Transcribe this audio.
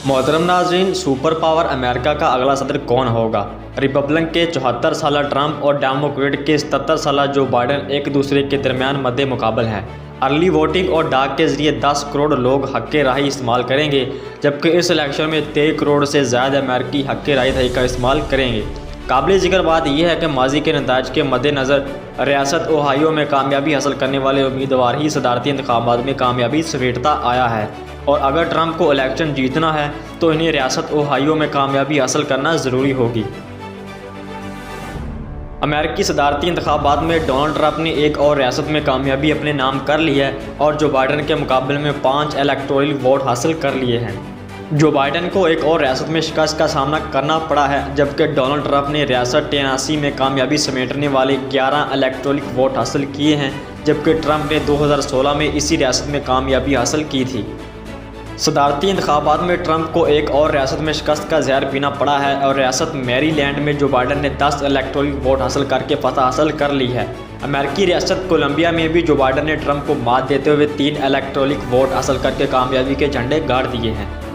मोहतरम नाज़रीन, super power America का अगला सदर कौन होगा? रिपब्लिकन के 74 साला ट्रंप और डेमोक्रेट के 77 साला जो बाइडन एक दूसरे के दरमियान मद्दे मुकाबल हैं। अर्ली वोटिंग और डाक के जरिए 10 करोड़ लोग हक़ राही इस्तेमाल करेंगे, जबकि इस इलेक्शन में 23 करोड़ से ज़्यादा अमेरिकी हक़ राही का इस्तेमाल करेंगे। काबिल ज़िक्र बात यह है कि माजी के नताइज के मद्देनज़र रियासत ओहायो में कामयाबी हासिल करने वाले उम्मीदवार ही सदारती इंतखाबात में कामयाबी समेटता आया है, और अगर ट्रंप को इलेक्शन जीतना है तो इन्हें रियासत ओहायो में कामयाबी हासिल करना ज़रूरी होगी। अमेरिकी सदारती इंतखाबात में डोनाल्ड ट्रंप ने एक और रियासत में कामयाबी अपने नाम कर ली है और जो बाइडन के मुकाबले में 5 इलेक्टोरल वोट हासिल कर लिए हैं। जो बाइडन को एक और रियासत में शिकस्त का सामना करना पड़ा है, जबकि डोनाल्ड ट्रंप ने रियासत टेनेसी में कामयाबी समेटने वाले 11 इलेक्टोरल वोट हासिल किए हैं, जबकि ट्रंप ने 2016 में इसी रियासत में कामयाबी हासिल की थी। सदारती इंतखाबात में ट्रंप को एक और रियासत में शिकस्त का जहर पीना पड़ा है और रियासत मैरीलैंड में जो बाइडन ने 10 इलेक्टोरल वोट हासिल करके फतह हासिल कर ली है। अमेरिकी रियासत कोलंबिया में भी जो बाइडन ने ट्रंप को मात देते हुए 3 इलेक्टोरल वोट हासिल करके कामयाबी के झंडे गाड़ दिए हैं।